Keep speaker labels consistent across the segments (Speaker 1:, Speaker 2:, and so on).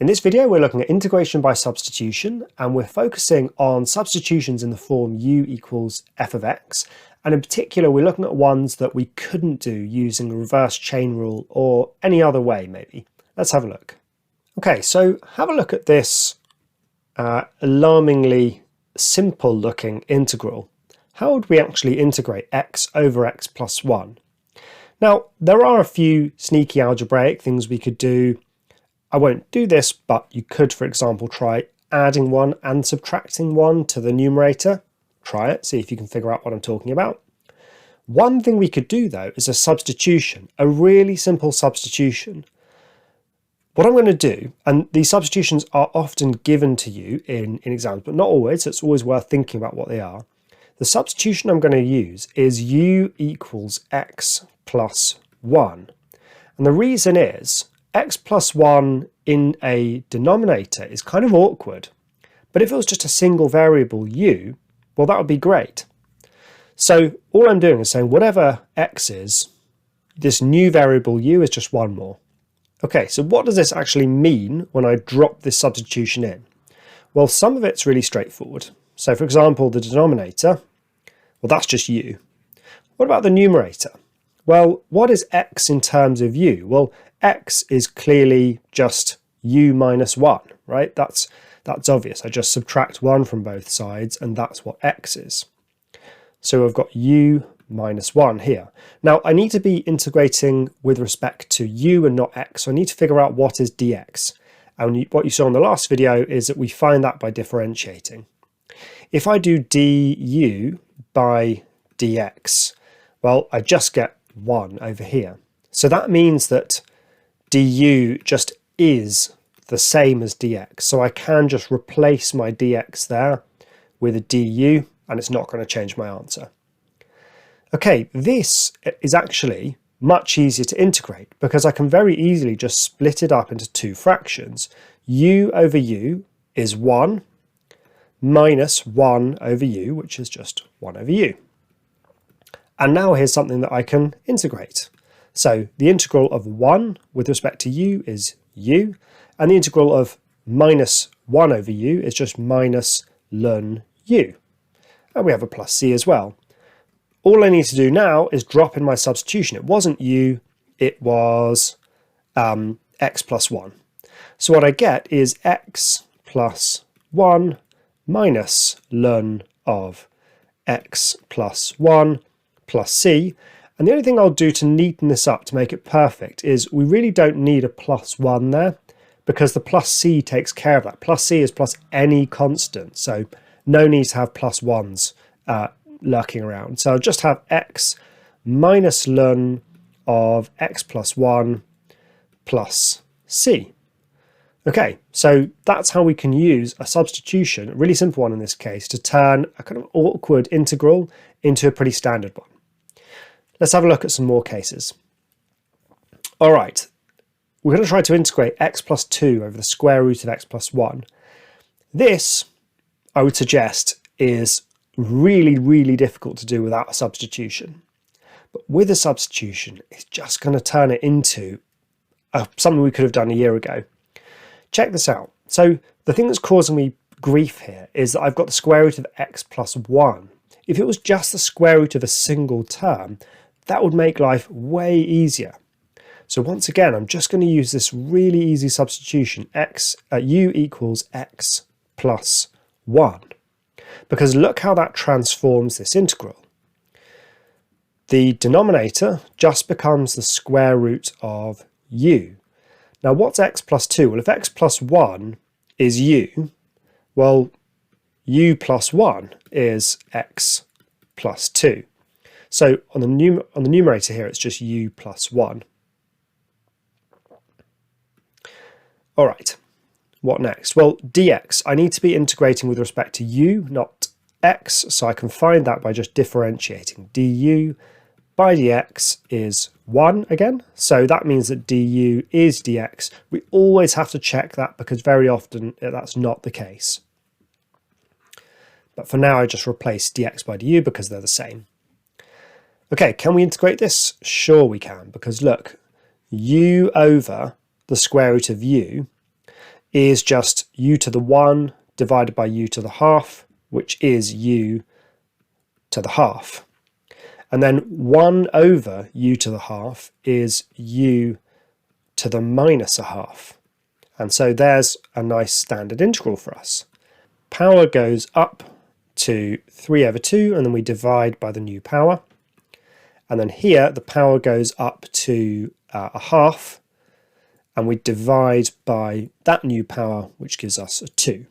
Speaker 1: In this video, we're looking at integration by substitution, and we're focusing on substitutions in the form u equals f of x. And in particular, we're looking at ones that we couldn't do using the reverse chain rule or any other way, maybe. Let's have a look. Okay, so have a look at this alarmingly simple looking integral. How would we actually integrate x over x plus 1? Now, there are a few sneaky algebraic things we could do. I won't do this, but you could, for example, try adding 1 and subtracting 1 to the numerator. Try it, see if you can figure out what I'm talking about. One thing we could do, though, is a substitution, a really simple substitution. What I'm going to do, and these substitutions are often given to you in exams, but not always, so it's always worth thinking about what they are. The substitution I'm going to use is u equals x plus 1. And the reason is, x plus 1 in a denominator is kind of awkward, but if it was just a single variable u, well, that would be great. So all I'm doing is saying whatever x is, this new variable u is just one more. Okay, so what does this actually mean when I drop this substitution in? Well, some of it's really straightforward. So for example, the denominator, well, that's just u. What about the numerator? Well, what is x in terms of u? Well, x is clearly just u minus 1, right? That's obvious. I just subtract 1 from both sides, and that's what x is. So I've got u minus 1 here. Now, I need to be integrating with respect to u and not x, so I need to figure out what is dx. And what you saw in the last video is that we find that by differentiating. If I do du by dx, well, I just get 1 over here. So that means that du just is the same as dx. So I can just replace my dx there with a du, and it's not going to change my answer. Okay, this is actually much easier to integrate because I can very easily just split it up into two fractions. U over u is 1 minus 1 over u, which is just 1 over u. And now here's something that I can integrate. So the integral of 1 with respect to u is u, and the integral of minus 1 over u is just minus ln u. And we have a plus c as well. All I need to do now is drop in my substitution. It wasn't u, it was x plus 1. So what I get is x plus 1 minus ln of x plus 1 plus c. And the only thing I'll do to neaten this up to make it perfect is we really don't need a plus 1 there because the plus c takes care of that. Plus c is plus any constant, so no need to have plus 1s lurking around. So I'll just have x minus ln of x plus 1 plus c. Okay, so that's how we can use a substitution, a really simple one in this case, to turn a kind of awkward integral into a pretty standard one. Let's have a look at some more cases. All right, we're going to try to integrate x plus 2 over the square root of x plus 1. This, I would suggest, is really, really difficult to do without a substitution. But with a substitution, it's just going to turn it into something we could have done a year ago. Check this out. So the thing that's causing me grief here is that I've got the square root of x plus 1. If it was just the square root of a single term, that would make life way easier. So once again, I'm just going to use this really easy substitution, u equals x plus 1. Because look how that transforms this integral. The denominator just becomes the square root of u. Now what's x plus 2? Well, if x plus 1 is u, well, u plus 1 is x plus 2. So on the numerator here, it's just u plus 1. All right. What next? Well, dx, I need to be integrating with respect to u, not x, so I can find that by just differentiating. Du by dx is 1 again, so that means that du is dx. We always have to check that because very often that's not the case. But for now, I just replace dx by du because they're the same. Okay, can we integrate this? Sure we can, because look, u over the square root of u is just u to the 1 divided by u to the half, which is u to the half. And then 1 over u to the half is u to the minus a half. And so there's a nice standard integral for us. Power goes up to 3 over 2, and then we divide by the new power. And then here, the power goes up to a half, and we divide by that new power, which gives us a 2.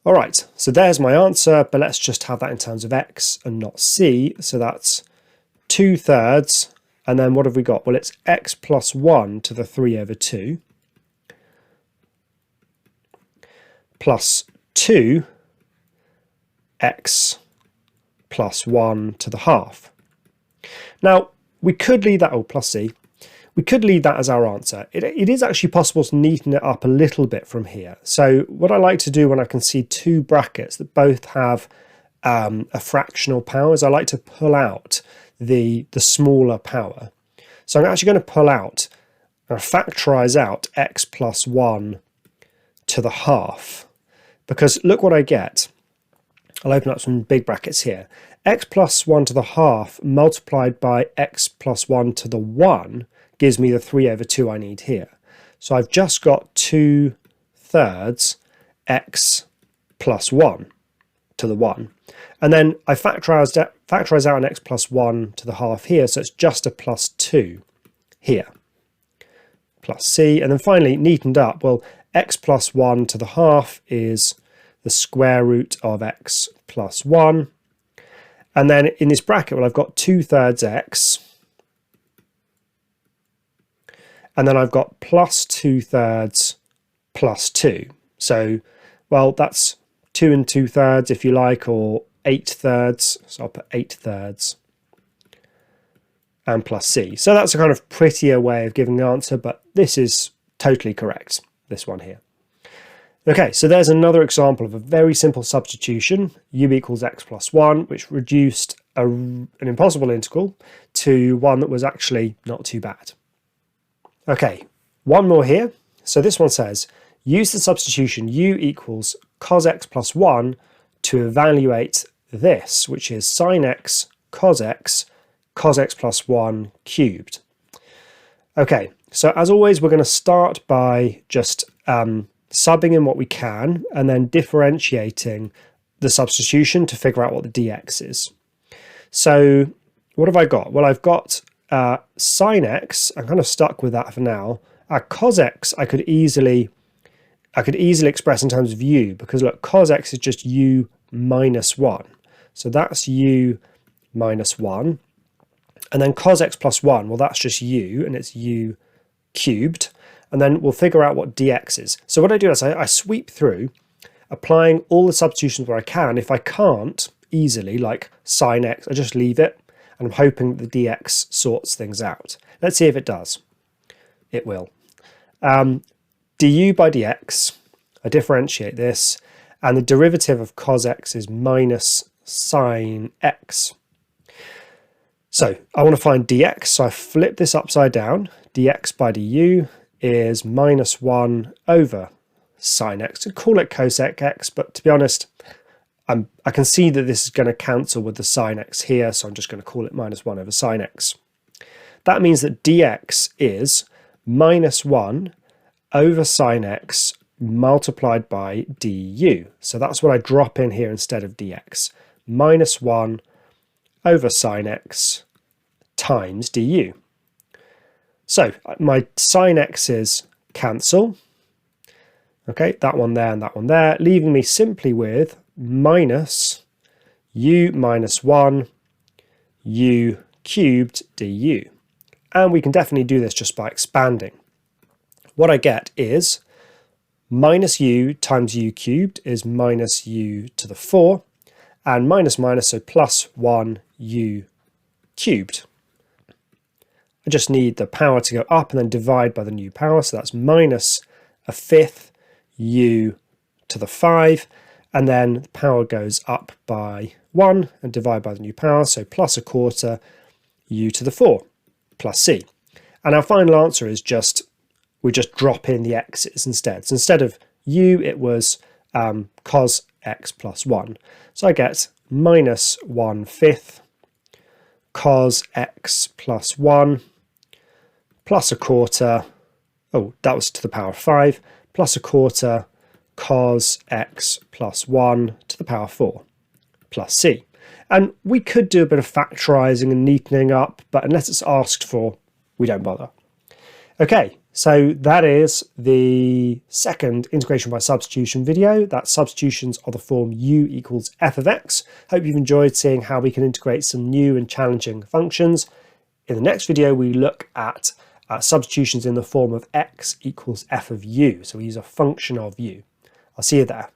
Speaker 1: All right, so there's my answer, but let's just have that in terms of x and not c. So that's 2/3, and then what have we got? Well, it's x plus 1 to the 3 over 2 plus 2x plus 1 to the half. Now, we could leave that, plus c, we could leave that as our answer. It is actually possible to neaten it up a little bit from here. So what I like to do when I can see two brackets that both have a fractional power is I like to pull out the smaller power. So I'm actually going to pull out and factorise out x plus 1 to the half. Because look what I get. I'll open up some big brackets here. X plus 1 to the half multiplied by x plus 1 to the 1 gives me the 3 over 2 I need here. So I've just got 2/3 x plus 1 to the 1. And then I factorise out an x plus 1 to the half here, so it's just a plus 2 here. Plus c, and then finally neatened up, well, x plus 1 to the half is the square root of x plus 1. And then in this bracket, well, I've got 2/3 x, and then I've got plus 2/3 plus 2. So, well, that's 2 2/3 if you like, or 8/3. So I'll put 8/3 and plus c. So that's a kind of prettier way of giving the answer, but this is totally correct, this one here. Okay, so there's another example of a very simple substitution, u equals x plus 1, which reduced an impossible integral to one that was actually not too bad. Okay, one more here. So this one says, use the substitution u equals cos x plus 1 to evaluate this, which is sin x cos x plus 1 cubed. Okay, so as always, we're going to start by just subbing in what we can and then differentiating the substitution to figure out what the dx is. So what have I got? Well, I've got sin x. I'm kind of stuck with that for now. Cos x I could easily express in terms of u, because look, cos x is just u minus 1. So that's u minus 1. And then cos x plus 1, well, that's just u, and it's u cubed. And then we'll figure out what dx is. So what I do is I sweep through, applying all the substitutions where I can. If I can't easily, like sin x, I just leave it, and I'm hoping that the dx sorts things out. Let's see if it does. It will. Du by dx, I differentiate this, and the derivative of cos x is minus sin x. So I want to find dx, so I flip this upside down. Dx by du is minus 1 over sin x. I call it cosec x, but to be honest, I can see that this is going to cancel with the sin x here, so I'm just going to call it minus 1 over sin x. That means that dx is minus 1 over sin x multiplied by du. So that's what I drop in here instead of dx. Minus 1 over sin x times du. So my sin x's cancel. Okay, that one there and that one there, leaving me simply with minus u minus 1 u cubed du. And we can definitely do this just by expanding. What I get is minus u times u cubed is minus u to the 4, and minus minus, so plus 1 u cubed. I just need the power to go up and then divide by the new power, so that's minus a fifth u to the 5, and then the power goes up by 1 and divide by the new power, so plus a quarter u to the 4 plus c. And our final answer is just we just drop in the x's instead. So instead of u, it was cos x plus 1. So I get minus 1/5 cos x plus 1 plus a quarter, oh, that was to the power of 5, plus a quarter cos x plus 1 to the power of 4 plus c. And we could do a bit of factorising and neatening up, but unless it's asked for, we don't bother. Okay, so that is the second integration by substitution video. That substitutions are the form u equals f of x. Hope you've enjoyed seeing how we can integrate some new and challenging functions. In the next video, we look at substitutions in the form of x equals f of u. So we use a function of u. I'll see you there.